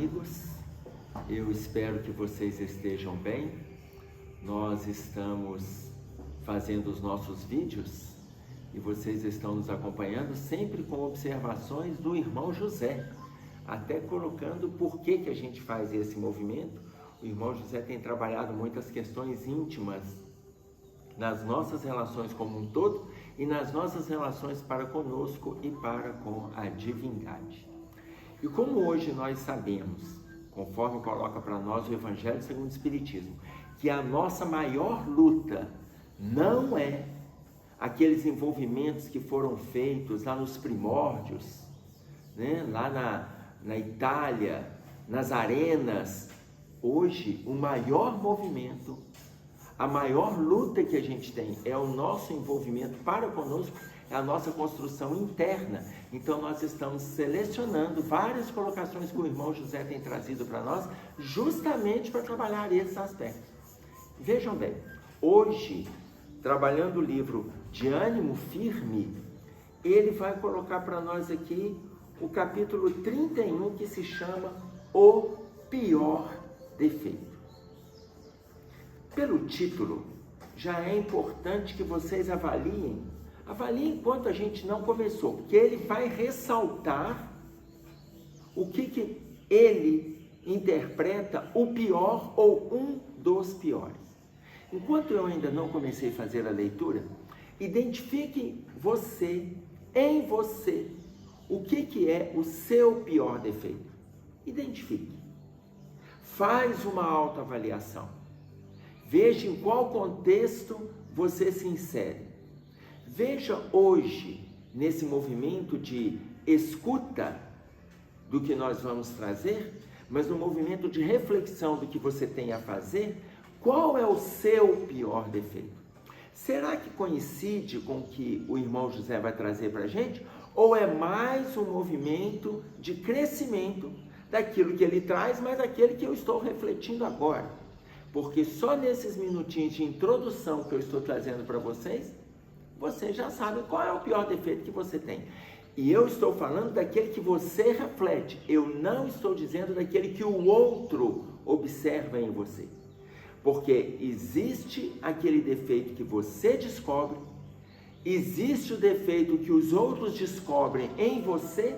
amigos, eu espero que vocês estejam bem. Nós estamos fazendo os nossos vídeos e vocês estão nos acompanhando sempre com observações do irmão José, até colocando por que a gente faz esse movimento. O irmão José tem trabalhado muitas questões íntimas nas nossas relações como um todo e nas nossas relações para conosco e para com a divindade. E como hoje nós sabemos, conforme coloca para nós o Evangelho segundo o Espiritismo, que a nossa maior luta não é aqueles envolvimentos que foram feitos lá nos primórdios, né? Lá na Itália, nas arenas. Hoje, o maior movimento, a maior luta que a gente tem é o nosso envolvimento para conosco, é a nossa construção interna. Então nós estamos selecionando várias colocações que o irmão José tem trazido para nós, justamente para trabalhar esses aspectos. Vejam bem, hoje, trabalhando o livro De Ânimo Firme, ele vai colocar para nós aqui o capítulo 31, que se chama O Pior Defeito. Pelo título, já é importante que vocês avaliem enquanto a gente não começou, porque ele vai ressaltar o que ele interpreta o pior ou um dos piores. Enquanto eu ainda não comecei a fazer a leitura, identifique em você, o que é o seu pior defeito. Identifique. Faz uma autoavaliação. Veja em qual contexto você se insere. Veja hoje, nesse movimento de escuta do que nós vamos trazer, mas no movimento de reflexão do que você tem a fazer, qual é o seu pior defeito? Será que coincide com o que o irmão José vai trazer para a gente? Ou é mais um movimento de crescimento daquilo que ele traz, mas daquele que eu estou refletindo agora? Porque só nesses minutinhos de introdução que eu estou trazendo para vocês já sabe qual é o pior defeito que você tem. E eu estou falando daquele que você reflete. Eu não estou dizendo daquele que o outro observa em você. Porque existe aquele defeito que você descobre, existe o defeito que os outros descobrem em você,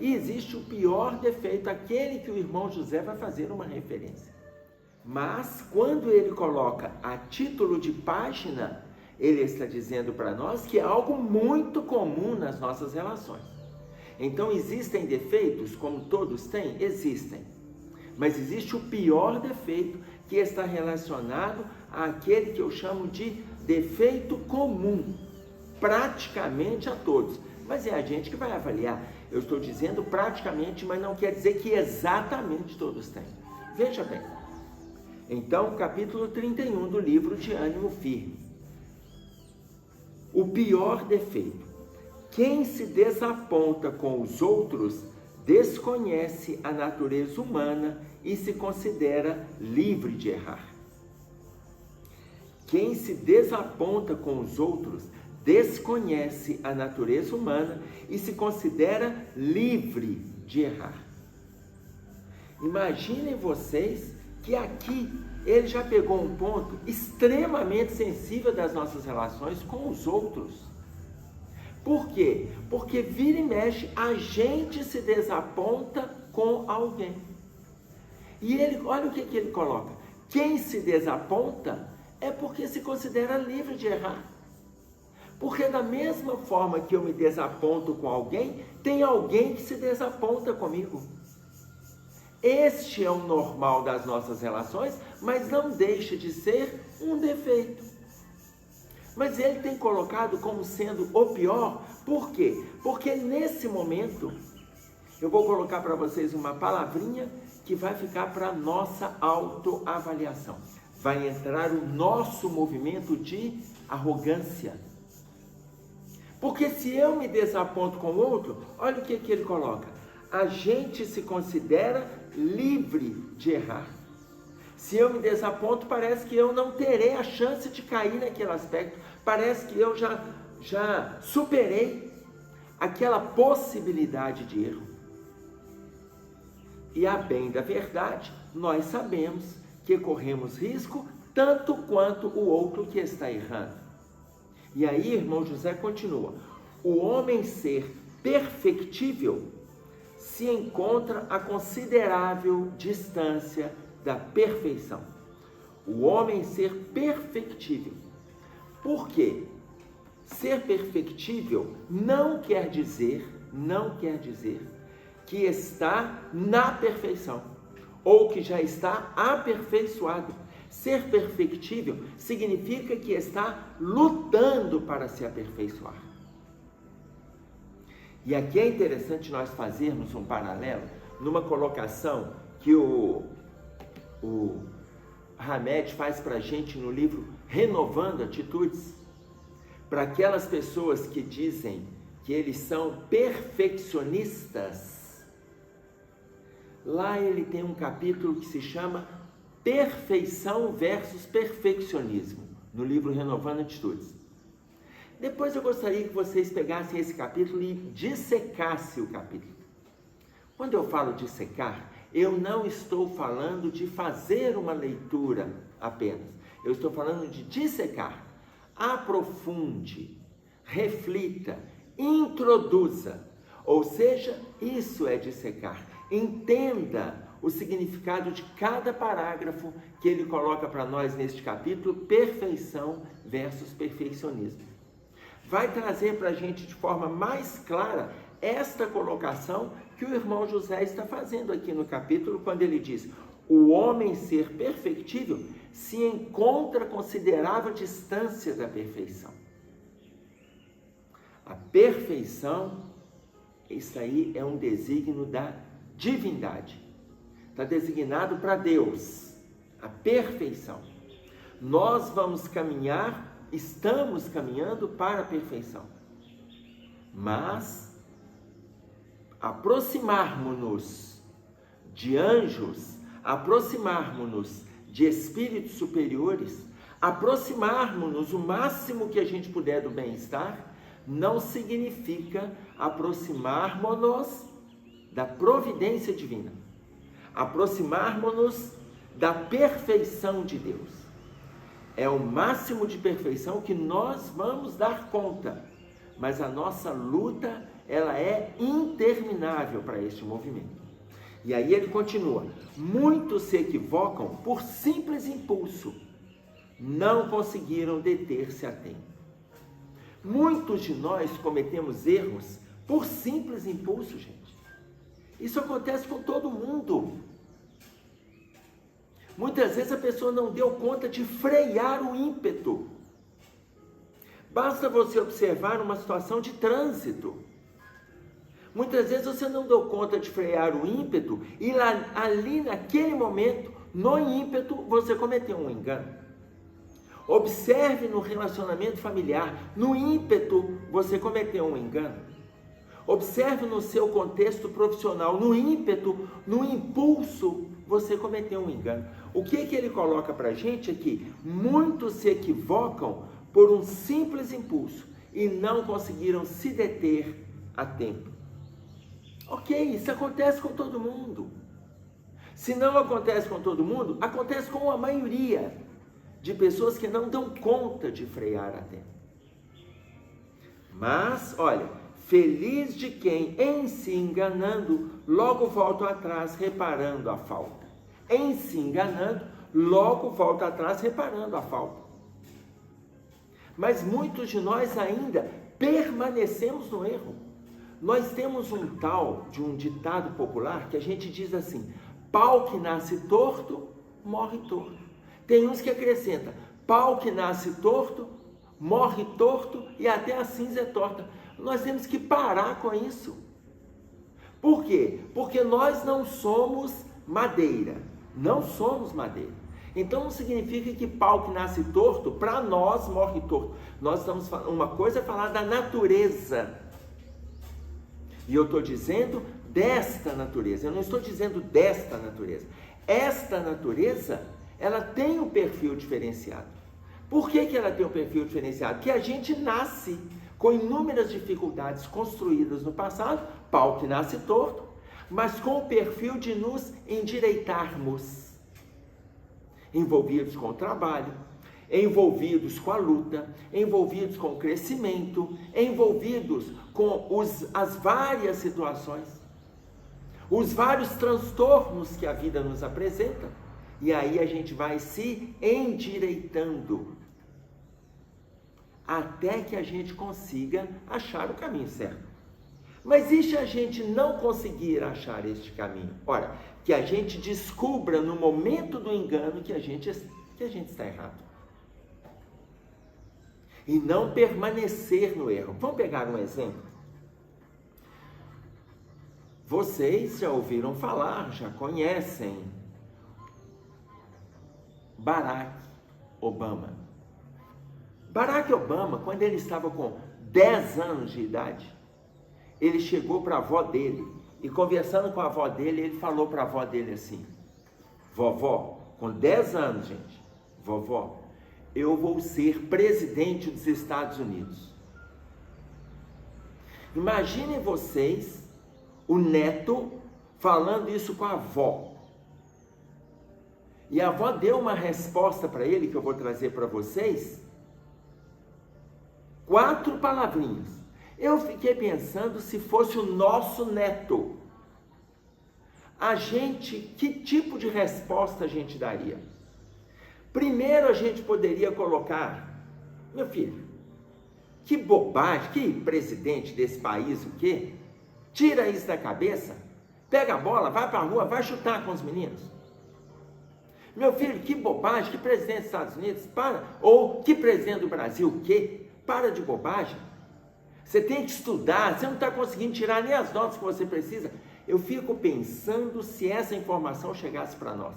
e existe o pior defeito, aquele que o irmão José vai fazer uma referência. Mas quando ele coloca a título de página, ele está dizendo para nós que é algo muito comum nas nossas relações. Então existem defeitos, como todos têm? Existem. Mas existe o pior defeito, que está relacionado àquele que eu chamo de defeito comum, praticamente a todos. Mas é a gente que vai avaliar. Eu estou dizendo praticamente, mas não quer dizer que exatamente todos têm. Veja bem. Então, capítulo 31 do livro De Ânimo Firme. O pior defeito. Quem se desaponta com os outros desconhece a natureza humana e se considera livre de errar. Quem se desaponta com os outros desconhece a natureza humana e se considera livre de errar. Imaginem vocês que aqui ele já pegou um ponto extremamente sensível das nossas relações com os outros. Por quê? Porque vira e mexe, a gente se desaponta com alguém. E ele, olha o que ele coloca. Quem se desaponta é porque se considera livre de errar. Porque da mesma forma que eu me desaponto com alguém, tem alguém que se desaponta comigo. Este é o normal das nossas relações, mas não deixa de ser um defeito. Mas ele tem colocado como sendo o pior, por quê? Porque nesse momento, eu vou colocar para vocês uma palavrinha que vai ficar para a nossa autoavaliação. Vai entrar o nosso movimento de arrogância. Porque se eu me desaponto com o outro, olha o que ele coloca. A gente se considera livre de errar. Se eu me desaponto, parece que eu não terei a chance de cair naquele aspecto. Parece que eu já superei aquela possibilidade de erro. E a bem da verdade, nós sabemos que corremos risco tanto quanto o outro que está errando. E aí, irmão José continua: o homem ser perfectível se encontra a considerável distância da perfeição. O homem ser perfectível. Por quê? Ser perfectível não quer dizer que está na perfeição ou que já está aperfeiçoado. Ser perfectível significa que está lutando para se aperfeiçoar. E aqui é interessante nós fazermos um paralelo numa colocação que o Hamed faz para a gente no livro Renovando Atitudes, para aquelas pessoas que dizem que eles são perfeccionistas. Lá ele tem um capítulo que se chama Perfeição versus Perfeccionismo, no livro Renovando Atitudes. Depois eu gostaria que vocês pegassem esse capítulo e dissecassem o capítulo. Quando eu falo dissecar, eu não estou falando de fazer uma leitura apenas. Eu estou falando de dissecar. Aprofunde, reflita, introduza. Ou seja, isso é dissecar. Entenda o significado de cada parágrafo que ele coloca para nós neste capítulo, perfeição versus perfeccionismo. Vai trazer para a gente de forma mais clara esta colocação que o irmão José está fazendo aqui no capítulo, quando ele diz: o homem ser perfectível se encontra a considerável distância da perfeição. A perfeição, isso aí é um desígnio da divindade. Está designado para Deus, a perfeição. Nós vamos caminhar, estamos caminhando para a perfeição. Mas aproximarmos-nos de anjos, aproximarmos-nos de espíritos superiores, aproximarmos-nos o máximo que a gente puder do bem-estar, não significa aproximarmos-nos da providência divina, aproximarmos-nos da perfeição de Deus. É o máximo de perfeição que nós vamos dar conta, mas a nossa luta, ela é interminável para este movimento. E aí ele continua: muitos se equivocam por simples impulso, não conseguiram deter-se a tempo. Muitos de nós cometemos erros por simples impulso, gente. Isso acontece com todo mundo. Muitas vezes a pessoa não deu conta de frear o ímpeto. Basta você observar uma situação de trânsito. Muitas vezes você não deu conta de frear o ímpeto e ali naquele momento, no ímpeto, você cometeu um engano. Observe no relacionamento familiar, no ímpeto você cometeu um engano. Observe no seu contexto profissional, no ímpeto, no impulso, você cometeu um engano. O que ele coloca para a gente é que muitos se equivocam por um simples impulso e não conseguiram se deter a tempo. Ok, isso acontece com todo mundo. Se não acontece com todo mundo, acontece com a maioria de pessoas que não dão conta de frear a tempo. Mas, olha, feliz de quem, em se enganando, logo volta atrás reparando a falta. Em se enganando, logo volta atrás reparando a falta. Mas muitos de nós ainda permanecemos no erro. Nós temos um ditado popular que a gente diz assim: pau que nasce torto, morre torto. Tem uns que acrescentam: pau que nasce torto, morre torto e até a cinza é torta. Nós temos que parar com isso. Por quê? Porque nós não somos madeira. Não somos madeira. Então não significa que pau que nasce torto, para nós morre torto. Nós estamos falando, uma coisa é falar da natureza. E eu estou dizendo desta natureza. Eu não estou dizendo desta natureza. Esta natureza, ela tem um perfil diferenciado. Por que ela tem um perfil diferenciado? Porque a gente nasce com inúmeras dificuldades construídas no passado, pau que nasce torto, mas com o perfil de nos endireitarmos, envolvidos com o trabalho, envolvidos com a luta, envolvidos com o crescimento, envolvidos com as várias situações, os vários transtornos que a vida nos apresenta, e aí a gente vai se endireitando, até que a gente consiga achar o caminho certo. Mas e se a gente não conseguir achar este caminho? Ora, que a gente descubra no momento do engano que a gente está errado. E não permanecer no erro. Vamos pegar um exemplo? Vocês já ouviram falar, já conhecem Barack Obama. Barack Obama, quando ele estava com 10 anos de idade, ele chegou para a avó dele e, conversando com a avó dele, ele falou para a avó dele assim: vovó, com 10 anos, gente, vovó, eu vou ser presidente dos Estados Unidos. Imaginem vocês, o neto, falando isso com a avó. E a avó deu uma resposta para ele, que eu vou trazer para vocês, 4 palavrinhas. Eu fiquei pensando, se fosse o nosso neto, que tipo de resposta a gente daria? Primeiro a gente poderia colocar: meu filho, que bobagem, que presidente desse país, o quê? Tira isso da cabeça, pega a bola, vai para a rua, vai chutar com os meninos. Meu filho, que bobagem, que presidente dos Estados Unidos, para. Ou que presidente do Brasil, o quê? Para de bobagem. Você tem que estudar, você não está conseguindo tirar nem as notas que você precisa. Eu fico pensando se essa informação chegasse para nós.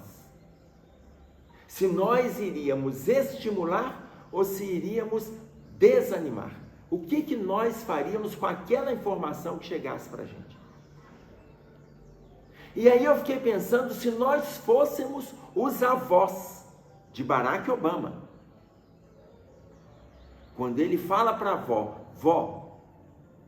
Se nós iríamos estimular ou se iríamos desanimar. O que nós faríamos com aquela informação que chegasse para a gente? E aí eu fiquei pensando, se nós fôssemos os avós de Barack Obama, quando ele fala para a avó: vó,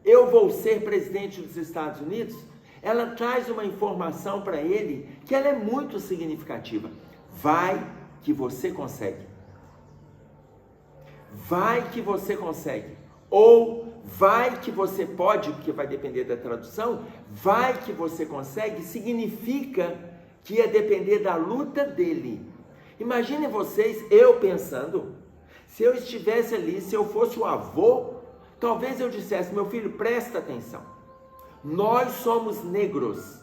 eu vou ser presidente dos Estados Unidos, ela traz uma informação para ele que ela é muito significativa. Vai que você consegue. Vai que você consegue. Ou vai que você pode, porque vai depender da tradução. Vai que você consegue significa que ia depender da luta dele. Imaginem vocês, eu pensando, se eu estivesse ali, se eu fosse o avô, talvez eu dissesse: meu filho, presta atenção, nós somos negros.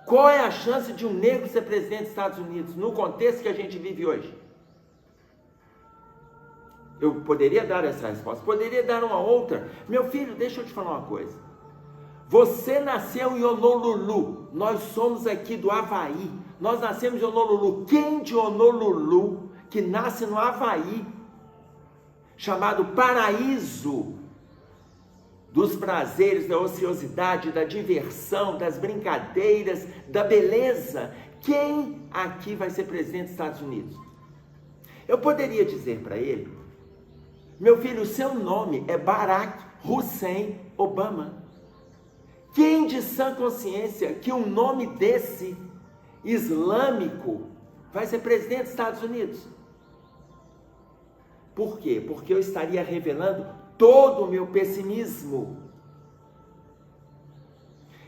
Qual é a chance de um negro ser presidente dos Estados Unidos, no contexto que a gente vive hoje? Eu poderia dar essa resposta, poderia dar uma outra. Meu filho, deixa eu te falar uma coisa. Você nasceu em Honolulu, nós somos aqui do Havaí, nós nascemos em Honolulu. Quem de Honolulu, que nasce no Havaí, chamado paraíso dos prazeres, da ociosidade, da diversão, das brincadeiras, da beleza, quem aqui vai ser presidente dos Estados Unidos? Eu poderia dizer para ele: meu filho, o seu nome é Barack Hussein Obama. Quem de sã consciência que um nome desse, islâmico, vai ser presidente dos Estados Unidos? Por quê? Porque eu estaria revelando todo o meu pessimismo.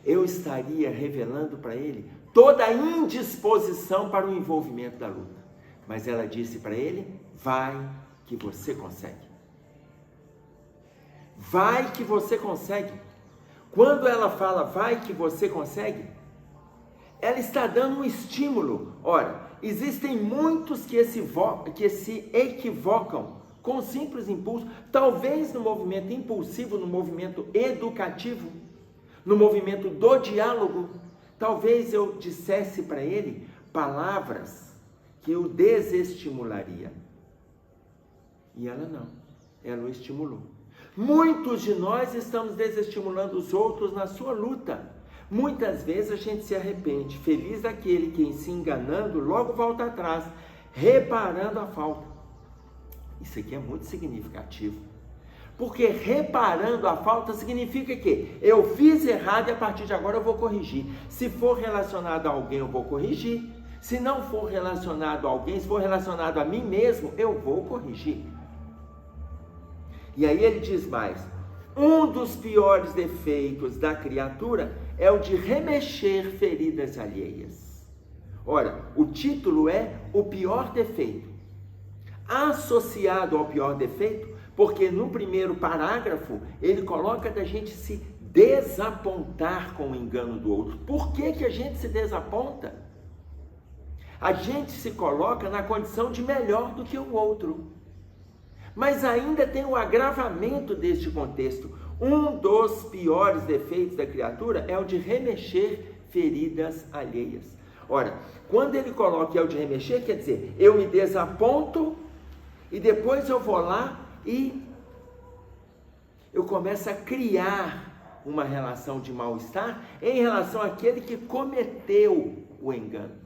Eu estaria revelando para ele toda a indisposição para o envolvimento da luta. Mas ela disse para ele: vai que você consegue. Vai que você consegue. Quando ela fala vai que você consegue, ela está dando um estímulo. Ora, existem muitos que se equivocam com um simples impulso, talvez no movimento impulsivo, no movimento educativo, no movimento do diálogo. Talvez eu dissesse para ele palavras que o desestimularia. E ela não, ela o estimulou. Muitos de nós estamos desestimulando os outros na sua luta. Muitas vezes a gente se arrepende. Feliz aquele que, em se enganando, logo volta atrás, reparando a falta. Isso aqui é muito significativo. Porque reparando a falta significa que eu fiz errado e a partir de agora eu vou corrigir. Se for relacionado a alguém, eu vou corrigir. Se não for relacionado a alguém, se for relacionado a mim mesmo, eu vou corrigir. E aí ele diz mais: um dos piores defeitos da criatura é o de remexer feridas alheias. Ora, o título é o pior defeito. Associado ao pior defeito, porque no primeiro parágrafo ele coloca da gente se desapontar com o engano do outro. Por que que a gente se desaponta? A gente se coloca na condição de melhor do que o outro. Mas ainda tem o agravamento deste contexto. Um dos piores defeitos da criatura é o de remexer feridas alheias. Ora, quando ele coloca é o de remexer, quer dizer, eu me desaponto e depois eu vou lá e eu começo a criar uma relação de mal-estar em relação àquele que cometeu o engano.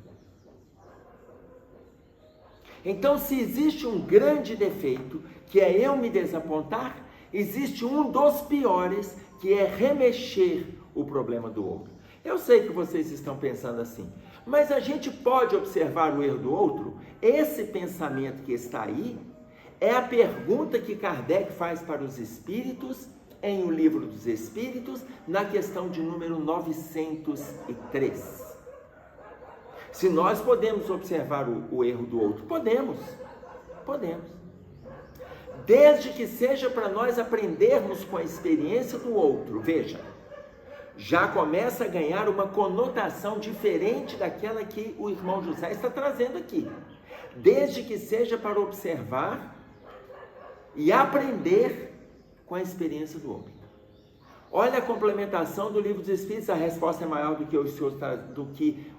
Então, se existe um grande defeito, que é eu me desapontar, existe um dos piores, que é remexer o problema do outro. Eu sei que vocês estão pensando assim, mas a gente pode observar o erro do outro? Esse pensamento que está aí é a pergunta que Kardec faz para os espíritos em O Livro dos Espíritos, na questão de número 903. Se nós podemos observar o erro do outro, podemos. Desde que seja para nós aprendermos com a experiência do outro, veja, já começa a ganhar uma conotação diferente daquela que o irmão José está trazendo aqui. Desde que seja para observar e aprender com a experiência do outro. Olha a complementação do Livro dos Espíritos, a resposta é maior do que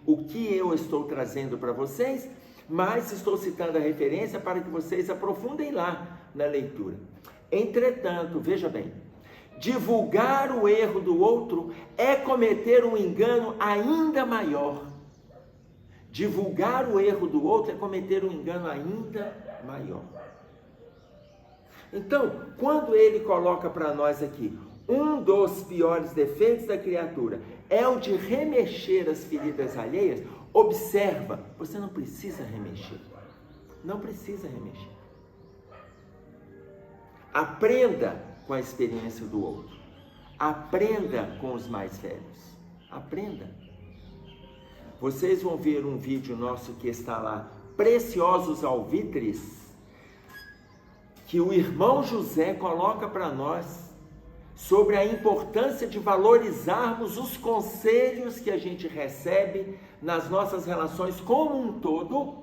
o que eu estou trazendo para vocês, mas estou citando a referência para que vocês aprofundem lá na leitura. Entretanto, veja bem, divulgar o erro do outro é cometer um engano ainda maior. Divulgar o erro do outro é cometer um engano ainda maior. Então, quando ele coloca para nós aqui, um dos piores defeitos da criatura é o de remexer as feridas alheias, observa, você não precisa remexer. Não precisa remexer. Aprenda com a experiência do outro. Aprenda com os mais velhos. Aprenda. Vocês vão ver um vídeo nosso que está lá, Preciosos Alvitres, que o irmão José coloca para nós sobre a importância de valorizarmos os conselhos que a gente recebe nas nossas relações como um todo,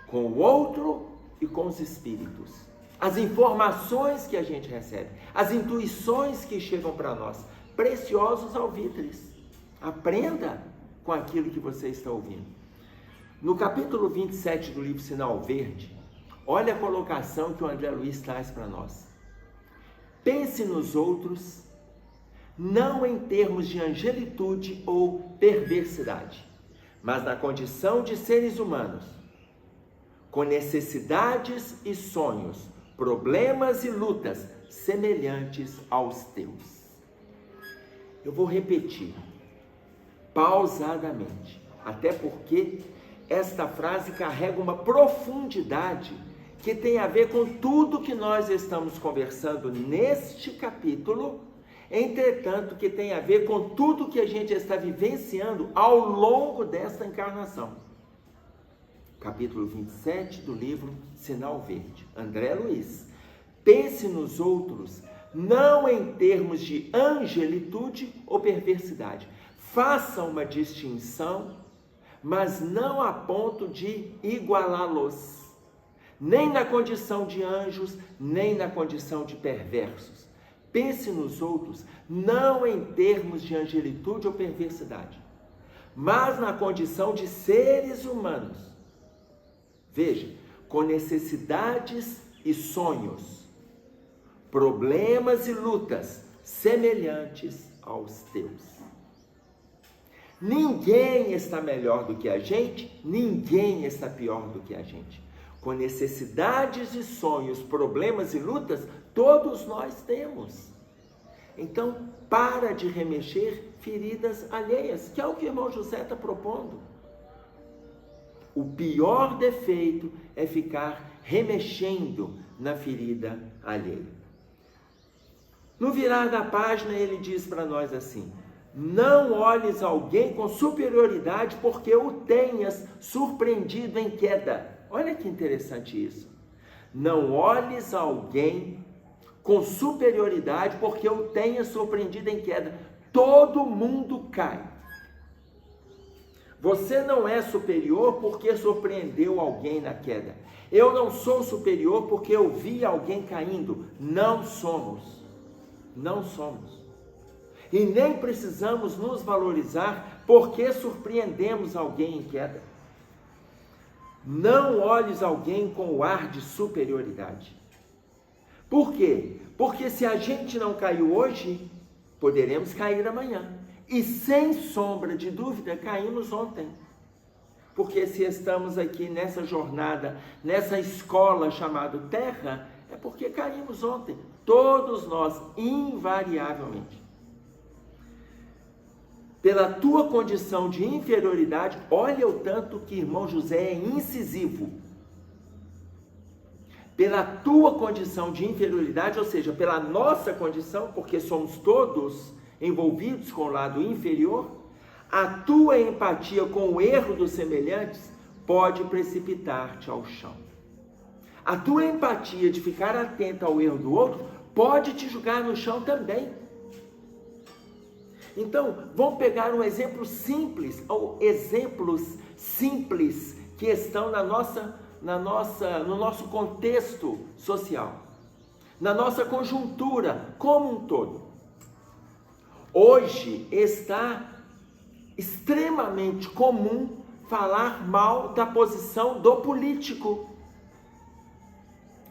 com o outro e com os espíritos. As informações que a gente recebe, as intuições que chegam para nós, preciosos alvitres. Aprenda com aquilo que você está ouvindo. No capítulo 27 do livro Sinal Verde, olha a colocação que o André Luiz traz para nós. Pense nos outros, não em termos de angelitude ou perversidade, mas na condição de seres humanos, com necessidades e sonhos, problemas e lutas semelhantes aos teus. Eu vou repetir, pausadamente, até porque esta frase carrega uma profundidade que tem a ver com tudo que nós estamos conversando neste capítulo, entretanto, que tem a ver com tudo que a gente está vivenciando ao longo desta encarnação. Capítulo 27 do livro Sinal Verde, André Luiz. Pense nos outros, não em termos de angelitude ou perversidade. Faça uma distinção, mas não a ponto de igualá-los. Nem na condição de anjos, nem na condição de perversos. Pense nos outros, não em termos de angelitude ou perversidade, mas na condição de seres humanos. Veja, com necessidades e sonhos, problemas e lutas semelhantes aos teus. Ninguém está melhor do que a gente, ninguém está pior do que a gente. Com necessidades e sonhos, problemas e lutas Todos nós temos. Então, para de remexer feridas alheias, que é o que o irmão José está propondo. O pior defeito é ficar remexendo na ferida alheia. No virar da página, ele diz para nós assim: não olhes alguém com superioridade porque o tenhas surpreendido em queda. Olha que interessante isso. Não olhes alguém com superioridade porque o tenhas surpreendido em queda. Todo mundo cai. Você não é superior porque surpreendeu alguém na queda. Eu não sou superior porque eu vi alguém caindo. Não somos. Não somos. E nem precisamos nos valorizar porque surpreendemos alguém em queda. Não olhes alguém com o ar de superioridade. Por quê? Porque se a gente não caiu hoje, poderemos cair amanhã. E sem sombra de dúvida, caímos ontem. Porque se estamos aqui nessa jornada, nessa escola chamada Terra, é porque caímos ontem. Todos nós, invariavelmente. Pela tua condição de inferioridade, olha o tanto que irmão José é incisivo. Pela tua condição de inferioridade, ou seja, pela nossa condição, porque somos todos envolvidos com o lado inferior, a tua empatia com o erro dos semelhantes pode precipitar-te ao chão. A tua empatia de ficar atento ao erro do outro pode te jogar no chão também. Então, vamos pegar um exemplo simples, ou exemplos simples que estão no nosso contexto social, na nossa conjuntura como um todo. Hoje está extremamente comum falar mal da posição do político.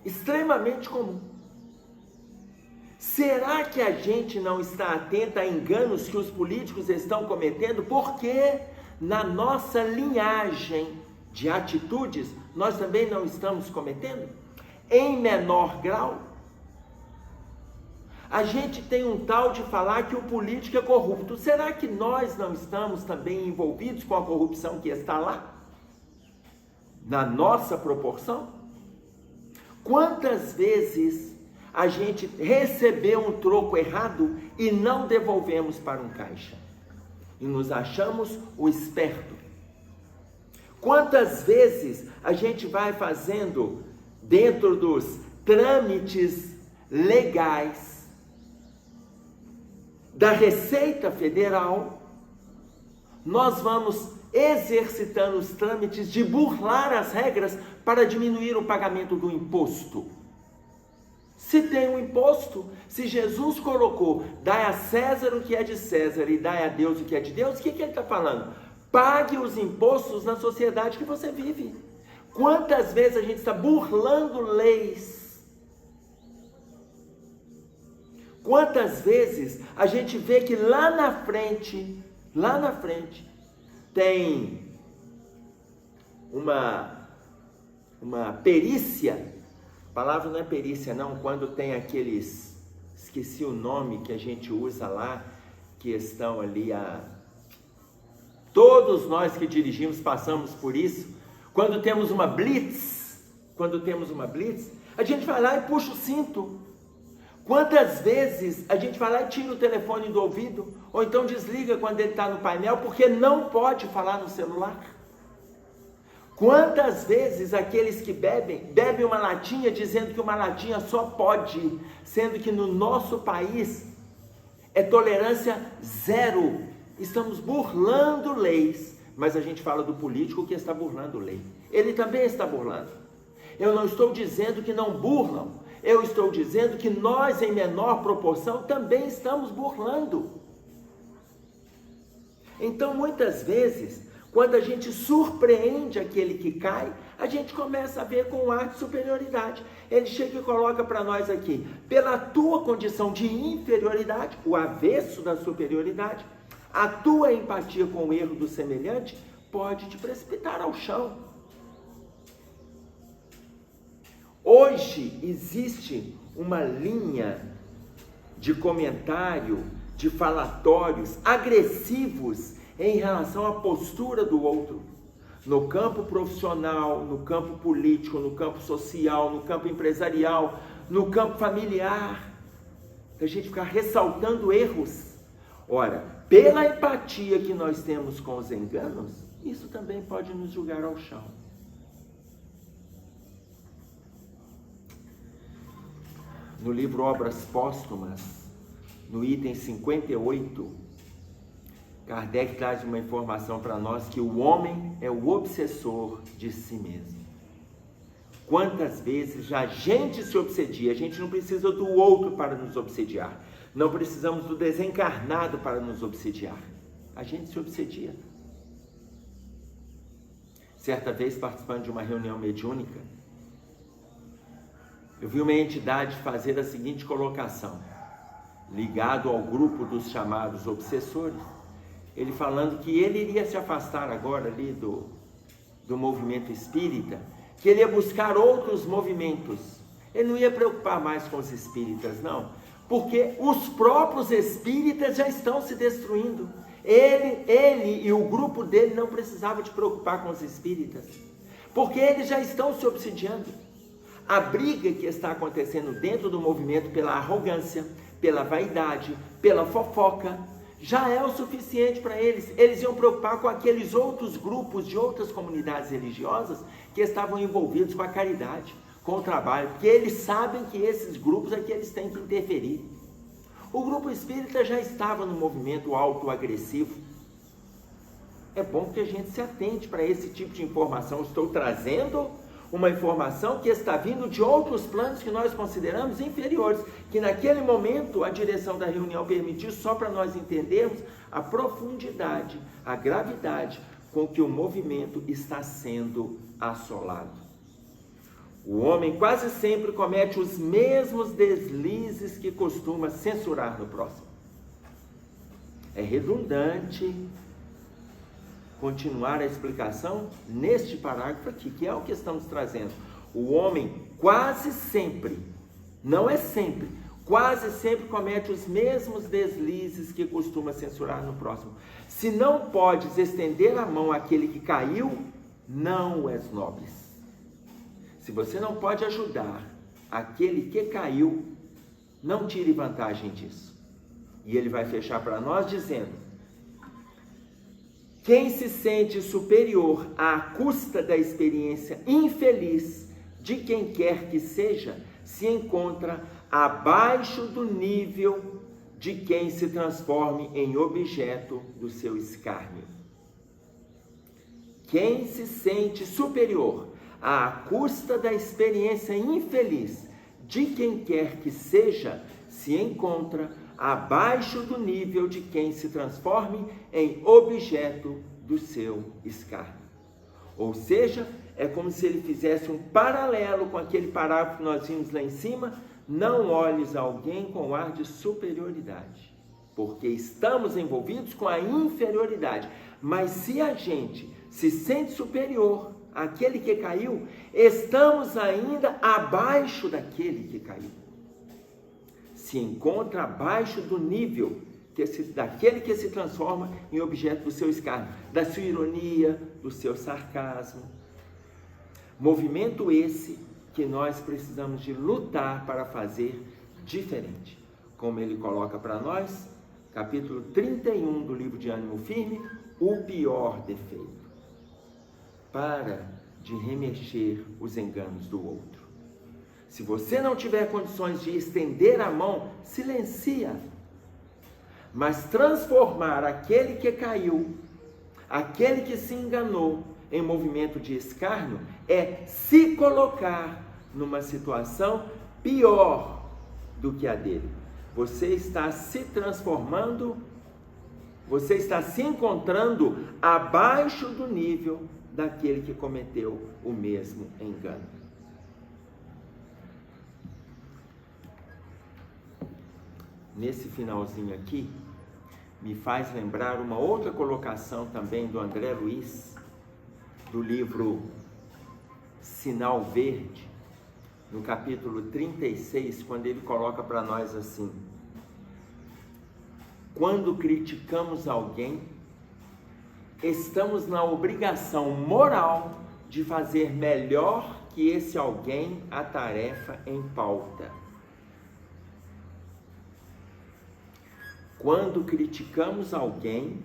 Extremamente comum. Será que a gente não está atento a enganos que os políticos estão cometendo? Porque na nossa linhagem de atitudes, nós também não estamos cometendo? Em menor grau? A gente tem um tal de falar que o político é corrupto. Será que nós não estamos também envolvidos com a corrupção que está lá? Na nossa proporção? Quantas vezes a gente recebeu um troco errado e não devolvemos para um caixa? E nos achamos o esperto. Quantas vezes a gente vai fazendo dentro dos trâmites legais da Receita Federal, nós vamos exercitando os trâmites de burlar as regras para diminuir o pagamento do imposto. Se tem um imposto, se Jesus colocou, dai a César o que é de César e dai a Deus o que é de Deus, o que ele está falando? Pague os impostos na sociedade que você vive. Quantas vezes a gente está burlando leis? Quantas vezes a gente vê que lá na frente, tem uma perícia, a palavra não é perícia não, quando tem aqueles, esqueci o nome que a gente usa lá, que estão ali, todos nós que dirigimos passamos por isso, quando temos uma blitz, a gente vai lá e puxa o cinto. Quantas vezes a gente vai lá e tira o telefone do ouvido, ou então desliga quando ele está no painel, porque não pode falar no celular? Quantas vezes aqueles que bebem uma latinha, dizendo que uma latinha só pode, sendo que no nosso país é tolerância zero. Estamos burlando leis, mas a gente fala do político que está burlando lei. Ele também está burlando. Eu não estou dizendo que não burlam, eu estou dizendo que nós, em menor proporção, também estamos burlando. Então, muitas vezes, quando a gente surpreende aquele que cai, a gente começa a ver com um ar de superioridade. Ele chega e coloca para nós aqui, pela tua condição de inferioridade, o avesso da superioridade, a tua empatia com o erro do semelhante pode te precipitar ao chão. Hoje existe uma linha de comentário, de falatórios agressivos em relação à postura do outro, no campo profissional, no campo político, no campo social, no campo empresarial, no campo familiar, a gente ficar ressaltando erros. Ora, pela empatia que nós temos com os enganos, isso também pode nos jogar ao chão. No livro Obras Póstumas, no item 58, Kardec traz uma informação para nós que o homem é o obsessor de si mesmo. Quantas vezes já a gente se obsedia? A gente não precisa do outro para nos obsediar. Não precisamos do desencarnado para nos obsediar. A gente se obsedia. Certa vez, participando de uma reunião mediúnica, eu vi uma entidade fazer a seguinte colocação, ligado ao grupo dos chamados obsessores, ele falando que ele iria se afastar agora ali do movimento espírita, que ele ia buscar outros movimentos, ele não ia preocupar mais com os espíritas, não, porque os próprios espíritas já estão se destruindo. Ele e o grupo dele não precisavam de preocupar com os espíritas, porque eles já estão se obsidiando. A briga que está acontecendo dentro do movimento pela arrogância, pela vaidade, pela fofoca, já é o suficiente para eles. Eles iam preocupar com aqueles outros grupos de outras comunidades religiosas que estavam envolvidos com a caridade, com o trabalho, porque eles sabem que esses grupos é que eles têm que interferir. O grupo espírita já estava no movimento autoagressivo. É bom que a gente se atente para esse tipo de informação. Estou trazendo uma informação que está vindo de outros planos que nós consideramos inferiores, que naquele momento a direção da reunião permitiu, só para nós entendermos a profundidade, a gravidade com que o movimento está sendo assolado. O homem quase sempre comete os mesmos deslizes que costuma censurar no próximo. É redundante continuar a explicação neste parágrafo aqui, que é o que estamos trazendo. O homem quase sempre, não é sempre, quase sempre comete os mesmos deslizes que costuma censurar no próximo. Se não podes estender a mão àquele que caiu, não és nobres. Se você não pode ajudar aquele que caiu, não tire vantagem disso. E ele vai fechar para nós dizendo: quem se sente superior à custa da experiência infeliz de quem quer que seja, se encontra abaixo do nível de quem se transforme em objeto do seu escárnio. Quem se sente superior à custa da experiência infeliz de quem quer que seja, se encontra abaixo do nível de quem se transforme em objeto do seu escárnio. Ou seja, é como se ele fizesse um paralelo com aquele parágrafo que nós vimos lá em cima: não olhes alguém com ar de superioridade, porque estamos envolvidos com a inferioridade. Mas se a gente se sente superior àquele que caiu, estamos ainda abaixo daquele que caiu. Se encontra abaixo do nível daquele que se transforma em objeto do seu escárnio, da sua ironia, do seu sarcasmo. Movimento esse que nós precisamos de lutar para fazer diferente. Como ele coloca para nós, capítulo 31 do livro de Ânimo Firme, o pior defeito. Para de remexer os enganos do outro. Se você não tiver condições de estender a mão, silencia. Mas transformar aquele que caiu, aquele que se enganou em movimento de escárnio, é se colocar numa situação pior do que a dele. Você está se transformando, você está se encontrando abaixo do nível daquele que cometeu o mesmo engano. Nesse finalzinho aqui, me faz lembrar uma outra colocação também do André Luiz, do livro Sinal Verde, no capítulo 36, quando ele coloca para nós assim: quando criticamos alguém, estamos na obrigação moral de fazer melhor que esse alguém a tarefa em pauta. Quando criticamos alguém,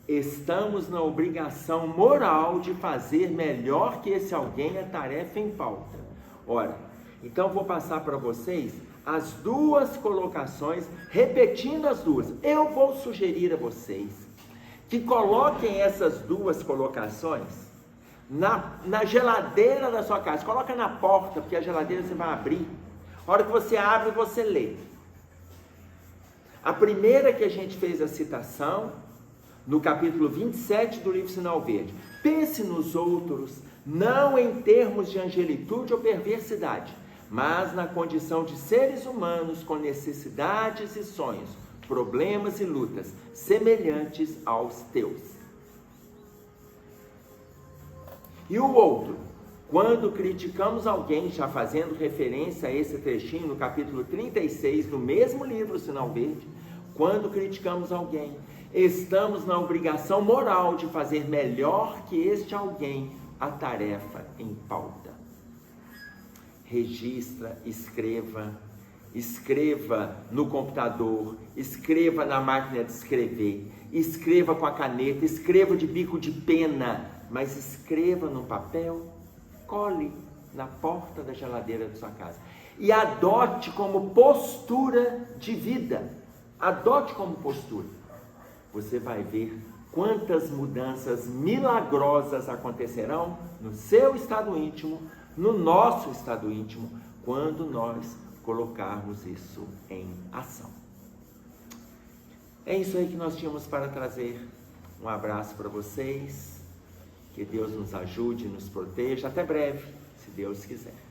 estamos na obrigação moral de fazer melhor que esse alguém a tarefa em pauta. Ora, então vou passar para vocês as duas colocações, repetindo as duas. Eu vou sugerir a vocês que coloquem essas duas colocações na geladeira da sua casa. Coloca na porta, porque a geladeira você vai abrir. A hora que você abre, você lê. A primeira que a gente fez a citação, no capítulo 27 do livro Sinal Verde. Pense nos outros, não em termos de angelitude ou perversidade, mas na condição de seres humanos com necessidades e sonhos, problemas e lutas semelhantes aos teus. E o outro, quando criticamos alguém, já fazendo referência a esse trechinho no capítulo 36 do mesmo livro Sinal Verde, quando criticamos alguém, estamos na obrigação moral de fazer melhor que este alguém a tarefa em pauta. Registra, escreva no computador, escreva na máquina de escrever, escreva com a caneta, escreva de bico de pena, mas escreva no papel, cole na porta da geladeira da sua casa e adote como postura de vida. Adote como postura. Você vai ver quantas mudanças milagrosas acontecerão no seu estado íntimo, no nosso estado íntimo, quando nós colocarmos isso em ação. É isso aí que nós tínhamos para trazer. Um abraço para vocês. Que Deus nos ajude e nos proteja. Até breve, se Deus quiser.